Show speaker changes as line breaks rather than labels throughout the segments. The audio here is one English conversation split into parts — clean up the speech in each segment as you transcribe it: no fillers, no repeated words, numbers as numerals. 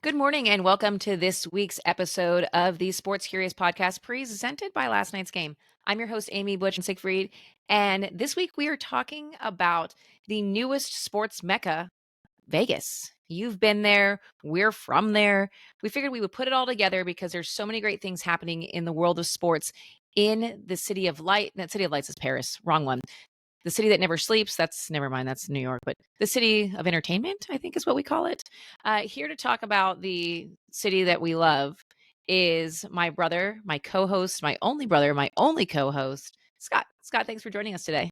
Good morning and welcome to this week's episode of the Sports Curious podcast presented by Last Night's Game. I'm your host, Amy Butch and Siegfried, and this week we are talking about the newest sports mecca, Vegas. You've been there, we're from there. We figured we would put it all together because there's so many great things happening in the world of sports in the City of Light. That City of Lights is Paris, wrong one. The city that never sleeps, that's never mind, that's New York, but the city of entertainment, I think is what we call it. Here to talk about the city that we love is my brother, my co-host, my only brother, my only co-host, Scott. Scott, thanks for joining us today.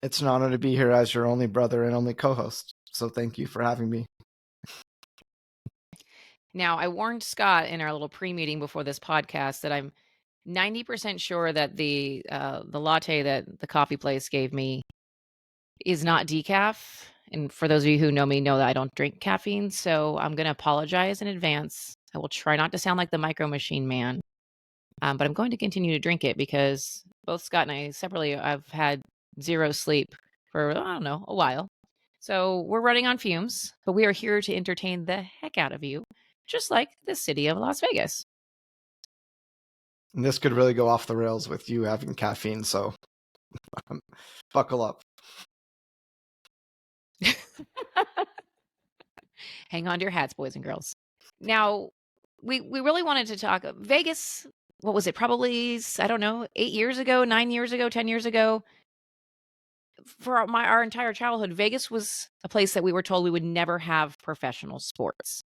It's an honor to be here as your only brother and only co-host. So thank you for having me.
Now, I warned Scott in our little pre-meeting before this podcast that I'm 90% sure that the latte that the coffee place gave me is not decaf. And for those of you who know me, know that I don't drink caffeine. So I'm going to apologize in advance. I will try not to sound like the Micro Machine Man, but I'm going to continue to drink it because both Scott and I separately, I've had zero sleep for, I don't know, a while. So we're running on fumes, but we are here to entertain the heck out of you, just like the city of Las Vegas.
And this could really go off the rails with you having caffeine, so buckle up.
Hang on to your hats, boys and girls. Now, we really wanted to talk Vegas. What was it? Probably, I don't know, 8 years ago, 9 years ago, 10 years ago. For our entire childhood, Vegas was a place that we were told we would never have professional sports.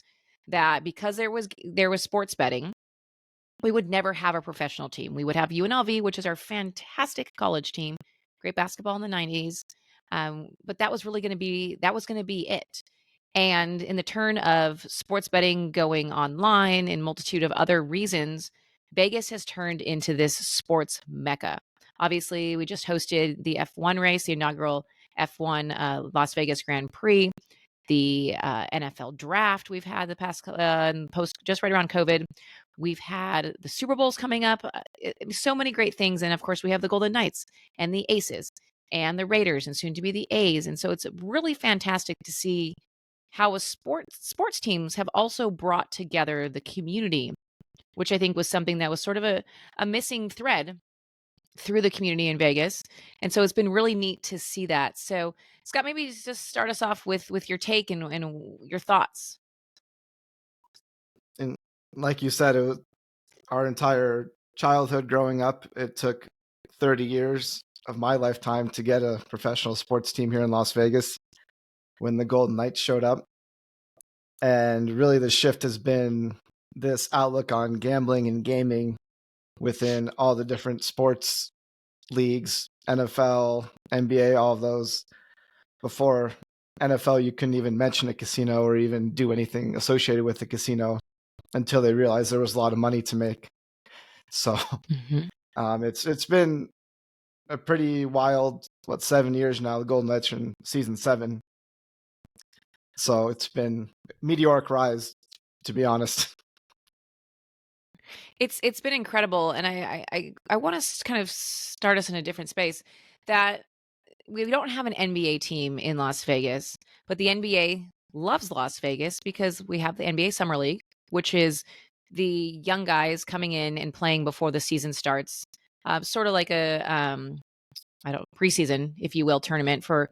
That because there was sports betting, we would never have a professional team. We would have UNLV, which is our fantastic college team, great basketball in the 90s. But that was really going to be it. And in the turn of sports betting going online and multitude of other reasons, Vegas has turned into this sports mecca. Obviously, we just hosted the F1 race, the inaugural F1 Las Vegas Grand Prix, the NFL draft we've had the past post just right around COVID. We've had the Super Bowls coming up, so many great things. And of course, we have the Golden Knights and the Aces and the Raiders and soon to be the A's. And so it's really fantastic to see how sports teams have also brought together the community, which I think was something that was sort of a missing thread through the community in Vegas. And so it's been really neat to see that. So Scott, maybe just start us off with your take and your thoughts.
And like you said, it was our entire childhood growing up. It took 30 years of my lifetime to get a professional sports team here in Las Vegas when the Golden Knights showed up. And really the shift has been this outlook on gambling and gaming within all the different sports leagues, NFL, NBA, all of those. Before NFL, you couldn't even mention a casino or even do anything associated with the casino until they realized there was a lot of money to make. So it's been a pretty wild, 7 years now. The Golden Knights are in season 7. So it's been meteoric rise, to be honest.
It's been incredible, and I want to kind of start us in a different space. That we don't have an NBA team in Las Vegas, but the NBA loves Las Vegas because we have the NBA Summer League, which is the young guys coming in and playing before the season starts, sort of like a preseason, if you will, tournament for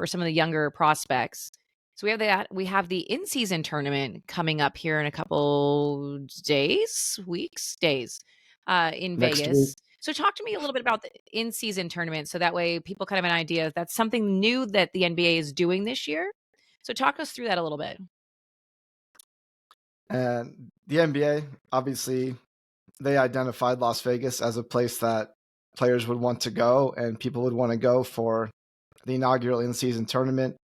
some of the younger prospects. So we have that. We have the in-season tournament coming up here in a couple days, in
Next
Vegas.
week.
So talk to me a little bit about the in-season tournament, so that way people kind of have an idea. That's something new that the NBA is doing this year. So talk us through that a little bit.
And the NBA, obviously, they identified Las Vegas as a place that players would want to go and people would want to go for the inaugural in-season tournament,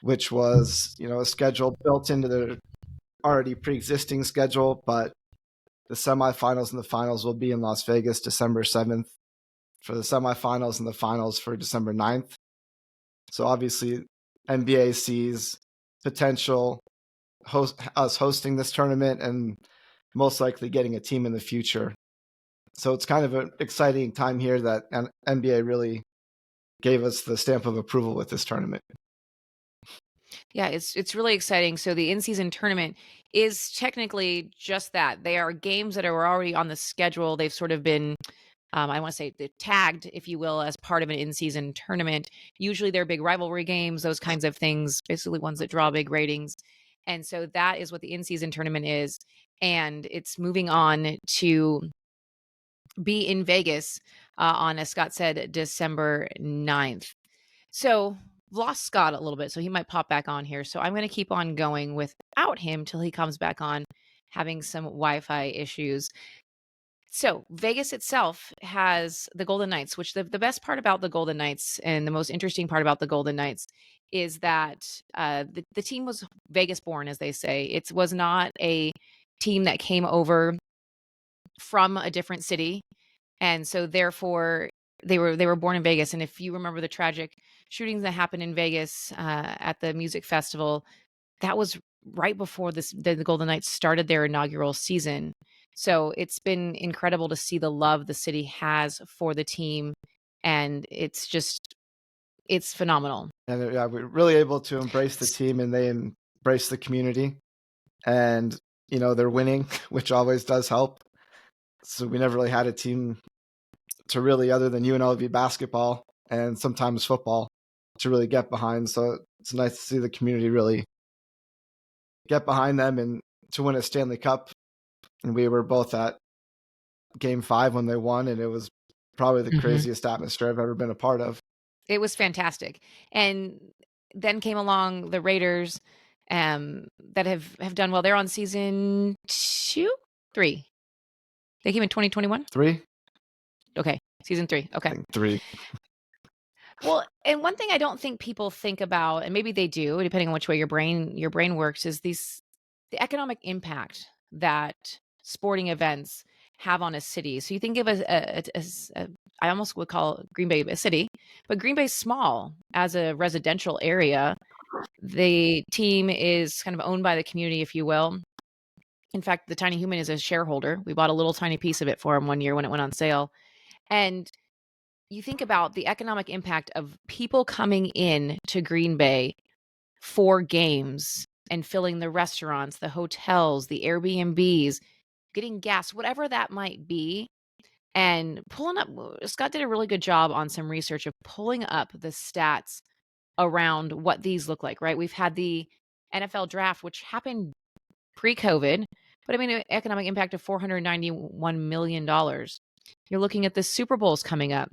which was, a schedule built into their already pre-existing schedule, but the semifinals and the finals will be in Las Vegas December 7th for the semifinals and the finals for December 9th. So obviously NBA sees potential us hosting this tournament and most likely getting a team in the future. So it's kind of an exciting time here that NBA really gave us the stamp of approval with this tournament.
Yeah, it's really exciting. So the in-season tournament is technically just that. They are games that are already on the schedule. They've sort of been, I want to say, they're tagged, if you will, as part of an in-season tournament. Usually they're big rivalry games, those kinds of things, basically ones that draw big ratings. And so that is what the in-season tournament is. And it's moving on to be in Vegas on, as Scott said, December 9th. So lost Scott a little bit, so he might pop back on here. So I'm going to keep on going without him till he comes back on, having some Wi-Fi issues. So Vegas itself has the Golden Knights, which the best part about the Golden Knights and the most interesting part about the Golden Knights is that the team was Vegas born, as they say. It was not a team that came over from a different city, and so therefore they were born in Vegas. And if you remember the tragic shootings that happened in Vegas at the music festival, that was right before the Golden Knights started their inaugural season. So it's been incredible to see the love the city has for the team, and it's phenomenal.
And yeah, we're really able to embrace the team, and they embrace the community. And they're winning, which always does help. So we never really had a team to really, other than UNLV basketball and sometimes football, to really get behind. So it's nice to see the community really get behind them and to win a Stanley Cup. And we were both at Game 5 when they won, and it was probably the
Mhm.
craziest atmosphere I've ever been a part of.
It was fantastic. And then came along the Raiders, that have done well. They're on season 2? 3? They came in 2021?
3?
Okay, season 3,
I
okay.
think 3.
Well, and one thing I don't think people think about, and maybe they do, depending on which way your brain works, is the economic impact that sporting events have on a city. So you think of I almost would call Green Bay a city, but Green Bay's small as a residential area. The team is kind of owned by the community, if you will. In fact, the Tiny Human is a shareholder. We bought a little tiny piece of it for him one year when it went on sale. And you think about the economic impact of people coming in to Green Bay for games and filling the restaurants, the hotels, the Airbnbs, getting gas, whatever that might be, and pulling up. Scott did a really good job on some research of pulling up the stats around what these look like, right? We've had the NFL draft, which happened pre-COVID, but I mean, an economic impact of $491 million. You're looking at the Super Bowls coming up.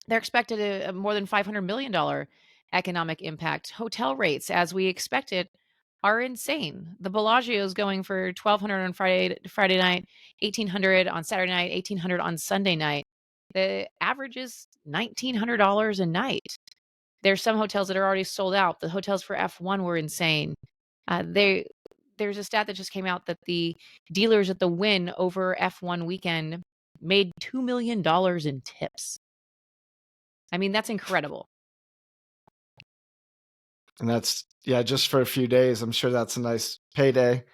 They're expected a more than $500 million economic impact. Hotel rates, as we expected, are insane. The Bellagio is going for 1,200 on Friday night, 1,800 on Saturday night, 1,800 on Sunday night. The average is $1,900 a night. There's some hotels that are already sold out. The hotels for F1 were insane. There's a stat that just came out that the dealers at the Wynn over F1 weekend made $2 million in tips. I mean, that's incredible.
And that's, yeah, just for a few days. I'm sure that's a nice payday.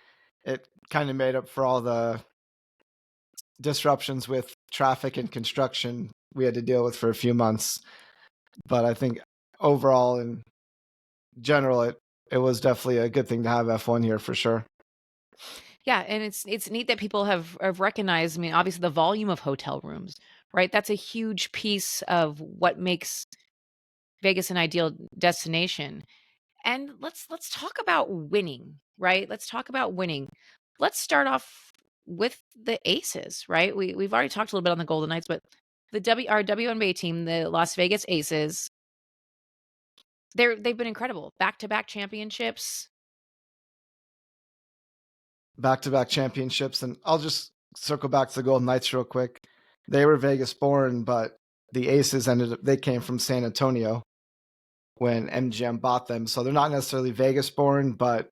It kind of made up for all the disruptions with traffic and construction we had to deal with for a few months. But I think overall, in general, it was definitely a good thing to have F1 here for sure.
Yeah, and it's neat that people have recognized. I mean, obviously the volume of hotel rooms, right? That's a huge piece of what makes Vegas an ideal destination. And let's talk about winning, right? Let's talk about winning. Let's start off with the Aces, right? We've already talked a little bit on the Golden Knights, but our WNBA team, the Las Vegas Aces, they've been incredible. Back-to-back championships.
Back-to-back championships. And I'll just circle back to the Golden Knights real quick. They were Vegas born, but the Aces they came from San Antonio when MGM bought them. So they're not necessarily Vegas born, but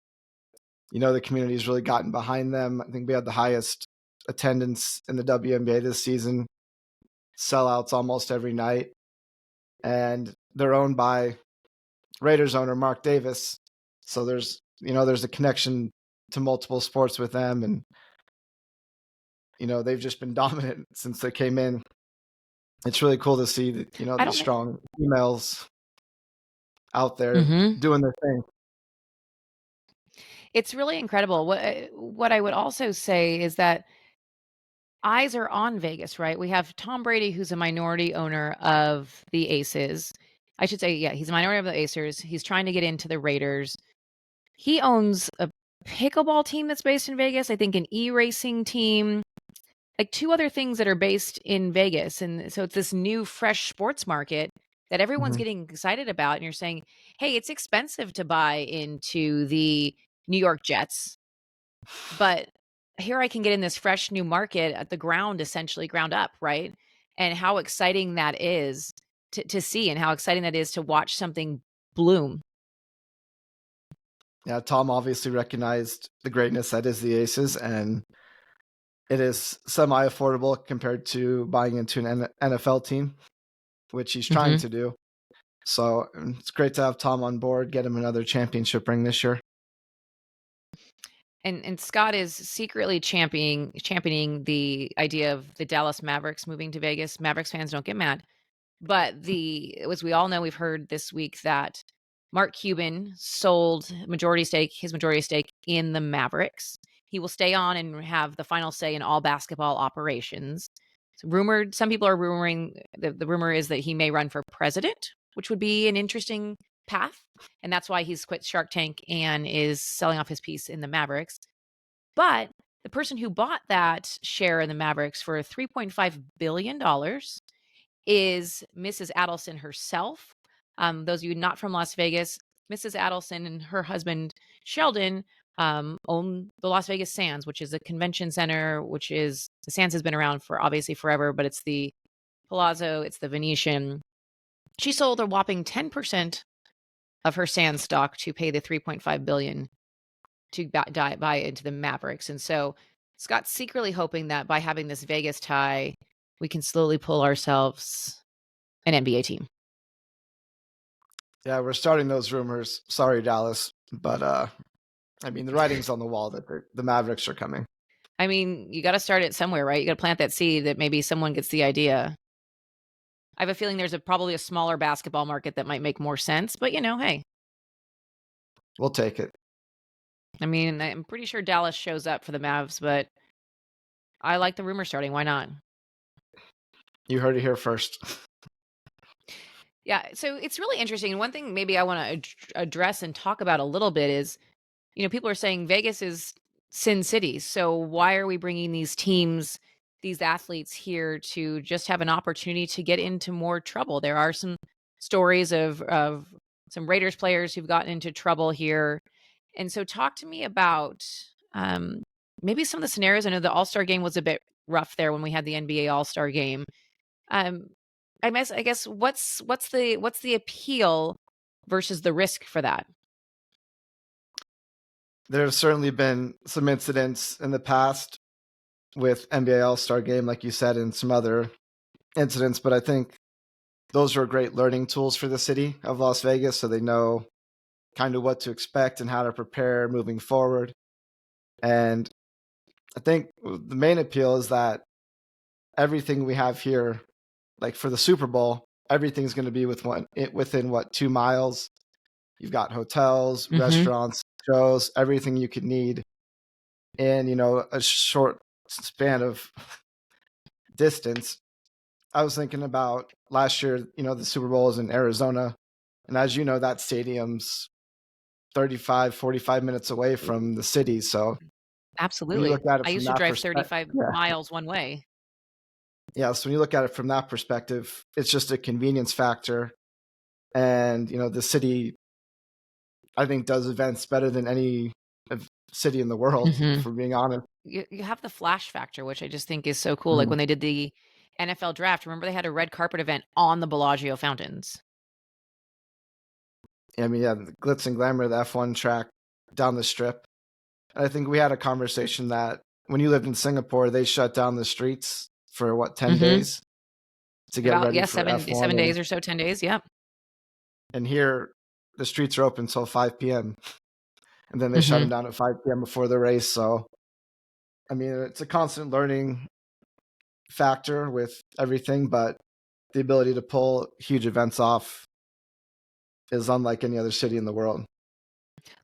the community's really gotten behind them. I think we had the highest attendance in the WNBA this season, sellouts almost every night. And they're owned by Raiders owner Mark Davis. So there's a connection to multiple sports with them, and they've just been dominant since they came in. It's really cool to see
I
these
don't think.
strong females out there
Mhm.
doing their thing.
It's really incredible. What I would also say is that eyes are on Vegas, right? We have Tom Brady, who's a minority owner of the Aces. I should say, yeah, he's a minority of the Acers. He's trying to get into the Raiders. He owns a pickleball team that's based in Vegas, I think an e-racing team, like 2 other things that are based in Vegas, and so it's this new fresh sports market that everyone's
Mhm.
getting excited about, and you're saying, "Hey, it's expensive to buy into the New York Jets, but here I can get in this fresh new market at the ground, essentially ground up," right? And how exciting that is to see, and how exciting that is to watch something bloom.
Yeah, Tom obviously recognized the greatness that is the Aces, and it is semi-affordable compared to buying into an NFL team, which he's trying
Mhm.
to do. So it's great to have Tom on board, get him another championship ring this year.
And Scott is secretly championing the idea of the Dallas Mavericks moving to Vegas. Mavericks fans don't get mad. But as we all know, we've heard this week that Mark Cuban sold his majority stake in the Mavericks. He will stay on and have the final say in all basketball operations. Some people are rumoring, the rumor is that he may run for president, which would be an interesting path. And that's why he's quit Shark Tank and is selling off his piece in the Mavericks. But the person who bought that share in the Mavericks for $3.5 billion is Mrs. Adelson herself. Those of you not from Las Vegas, Mrs. Adelson and her husband Sheldon own the Las Vegas Sands, which is a convention center. Which is the Sands has been around for obviously forever, but it's the Palazzo, it's the Venetian. She sold a whopping 10% of her Sands stock to pay the 3.5 billion to buy into the Mavericks, and so Scott's secretly hoping that by having this Vegas tie, we can slowly pull ourselves an NBA team.
Yeah, we're starting those rumors. Sorry, Dallas, but I mean, the writing's on the wall that the Mavericks are coming.
I mean, you gotta start it somewhere, right? You gotta plant that seed that maybe someone gets the idea. I have a feeling there's probably a smaller basketball market that might make more sense, but, hey,
We'll take it.
I mean, I'm pretty sure Dallas shows up for the Mavs, but I like the rumor starting, why not?
You heard it here first.
Yeah, so it's really interesting, one thing maybe I wanna address and talk about a little bit is, people are saying Vegas is Sin City. So why are we bringing these teams, these athletes here to just have an opportunity to get into more trouble? There are some stories of some Raiders players who've gotten into trouble here. And so talk to me about um, maybe some of the scenarios. I know the All-Star game was a bit rough there when we had the NBA All-Star game. Um, I guess what's the appeal versus the risk for that?
There have certainly been some incidents in the past with NBA All-Star Game, like you said, and some other incidents, but I think those are great learning tools for the city of Las Vegas so they know kind of what to expect and how to prepare moving forward. And I think the main appeal is that everything we have here, like for the Super Bowl, everything's going to be within what 2 miles. You've got hotels,
Hmm.
restaurants, shows, everything you could need in a short span of distance. I was thinking about last year. The Super Bowl is in Arizona, and as you know, that stadium's 35, 45 minutes away from the city. So when you
Absolutely.
look at it
I
from
used to
that
drive
perspective,
35
yeah,
miles one way.
yeah. So when you look at it from that perspective, it's just a convenience factor, and the city, I think, does events better than any city in the world.
Mhm.
For being honest,
You have the flash factor, which I just think is so cool, like,
Mhm.
when they did the NFL draft, remember they had a red carpet event on the Bellagio fountains?
I mean, yeah, the glitz and glamour of the F1 track down the strip. And I think we had a conversation that when you lived in Singapore, they shut down the streets for what 10
Mhm.
days to get
About,
ready
yeah,
for
7
F1,
days or so, 10 days, yep.
and here the streets are open until 5 p.m. and then they shut them
Mhm.
down at 5 p.m. before the race. So I mean, it's a constant learning factor with everything, but the ability to pull huge events off is unlike any other city in the world.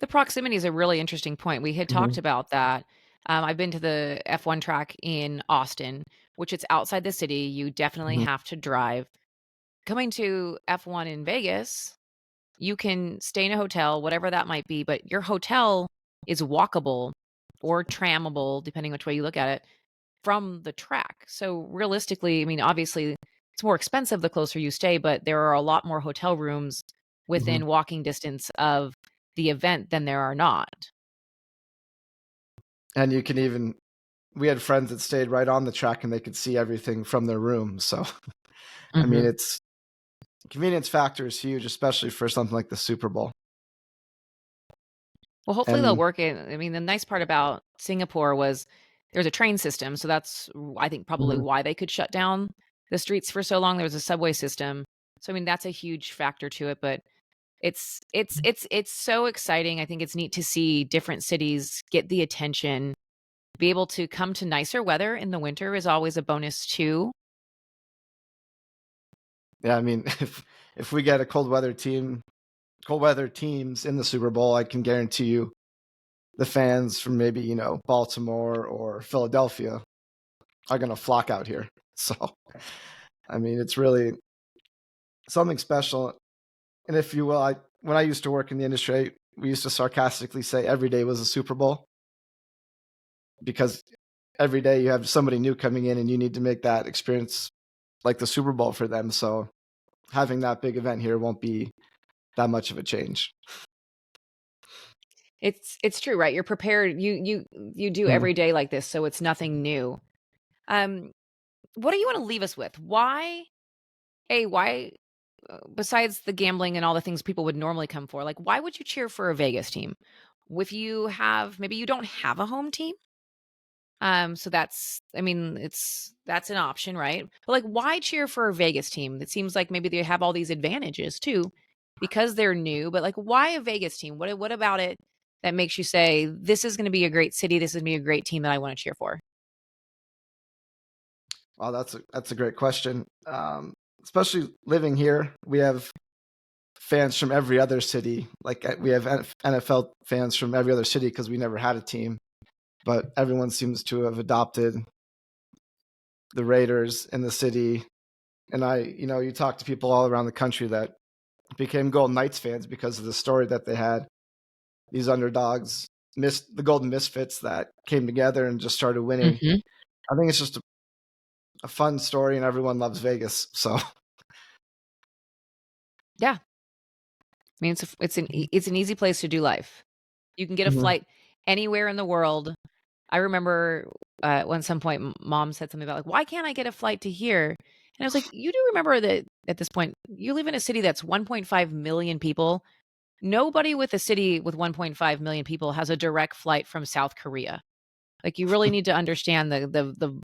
The proximity is a really interesting point. We had talked
Mhm,
about that. I've been to the F1 track in Austin, which it's outside the city. You definitely
mhm,
have to drive. Coming to F1 in Vegas, you can stay in a hotel, whatever that might be, but your hotel is walkable or trammable, depending which way you look at it, from the track. So realistically, I mean, obviously, it's more expensive the closer you stay, but there are a lot more hotel rooms
mhm.
within walking distance of the event than there are not.
And you can even we had friends that stayed right on the track and they could see everything from their room, so, I mean,
Mhm.
it's convenience factor is huge, especially for something like the Super Bowl,
Well, hopefully they'll
and
work it. I mean, the nice part about Singapore was there's a train system, so that's I think probably
mhm,
why they could shut down the streets for so long. There was a subway system. So I mean, that's a huge factor to it, but it's so exciting. I think it's neat to see different cities get the attention. Be able to come to nicer weather in the winter is always a bonus too.
yeah, I mean, if we get a cold weather teams in the Super Bowl, I can guarantee you the fans from maybe, Baltimore or Philadelphia are gonna flock out here. So, I mean, it's really something special, and if you will, I when I used to work in the industry, we used to sarcastically say every day was a Super Bowl because every day you have somebody new coming in and you need to make that experience like the Super Bowl for them. So having that big event here won't be that much of a change.
It's true, right? You're prepared. You do
Mhm.
every day like this, so it's nothing new. Um, what do you want to leave us with? Why besides the gambling and all the things people would normally come for, like why would you cheer for a Vegas team? If you have maybe you don't have a home team, so that's I mean, that's an option, right? But like why cheer for a Vegas team? It seems like maybe they have all these advantages too because they're new, but like why a Vegas team? What about it that makes you say this is going to be a great city, this is going to be a great team that I want to cheer for?
Well, that's a great question. Especially living here, we have fans from every other city. Like we have NFL fans from every other city because we never had a team, but everyone seems to have adopted the Raiders in the city. And you talk to people all around the country that became Golden Knights fans because of the story that they had. These underdogs, the Golden Misfits that came together and just started winning.
Mhm.
I think it's just a fun story, and everyone loves Vegas. So,
Yeah. I mean it's an easy place to do life. You can get a
Mhm.
flight anywhere in the world. I remember, at some point, mom said something about, like, "Why can't I get a flight to here?" And I was like, "You do remember that at this point, you live in a city that's 1.5 million people. Nobody with a city with 1.5 million people has a direct flight from South Korea." Like, you really need to understand the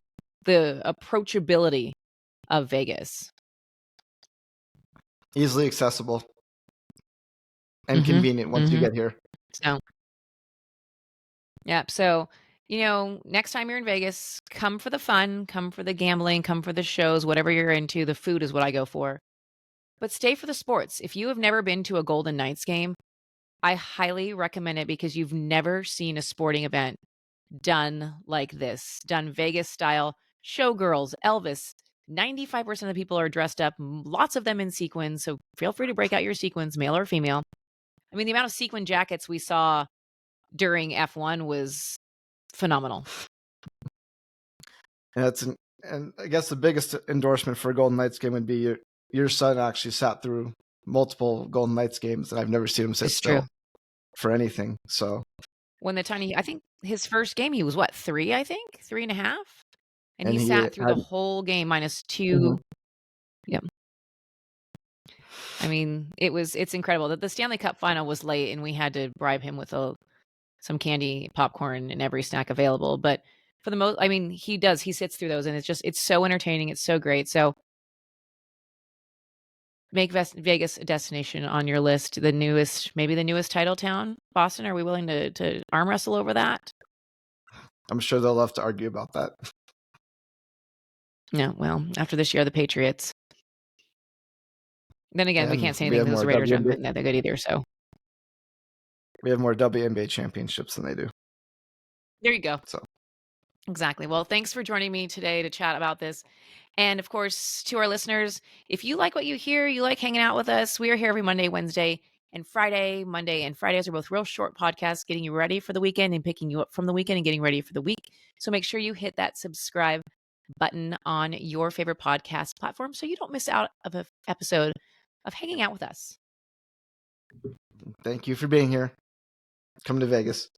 approachability of Vegas.
Easily accessible and
Mhm,
convenient once you
mhm.
get here.
So yep. So, next time you're in Vegas, come for the fun, come for the gambling, come for the shows, whatever you're into. The food is what I go for. But stay for the sports. If you have never been to a Golden Knights game, I highly recommend it because you've never seen a sporting event done like this, done Vegas style. Showgirls, Elvis. 95% of the people are dressed up, lots of them in sequins. So feel free to break out your sequins, male or female. I mean, the amount of sequin jackets we saw during F1 was phenomenal.
And and I guess the biggest endorsement for a Golden Knights game would be your son actually sat through multiple Golden Knights games, and I've never seen him sit
It's true.
still for anything. So,
When the tiny I think his first game, he was what, 3, I think? 3.5? And
and
he
he
sat through the
had
whole game minus
Mhm.
2. Yep. I mean, it's incredible that the Stanley Cup final was late and we had to bribe him with some candy, popcorn, and every snack available, but for the most I mean, he sits through those and it's so entertaining, it's so great, so make Vegas a destination on your list, maybe the newest title town. Boston, are we willing to arm wrestle over that?
I'm sure they'll love to argue about that.
No, well, after this year, the Patriots. Then again, we
And
can't say
we
anything
have
because
more
the Raiders haven't
WNBA.
been that good either, so
We have more WNBA championships than they do.
There you go.
So
Exactly. Well, thanks for joining me today to chat about this. And of course, to our listeners, if you like what you hear, you like hanging out with us, we are here every Monday, Wednesday, and Friday. Monday and Fridays are both real short podcasts, getting you ready for the weekend and picking you up from the weekend and getting ready for the week. So make sure you hit that subscribe button on your favorite podcast platform so you don't miss out of an episode of hanging out with us.
thank you for being here. Come to Vegas.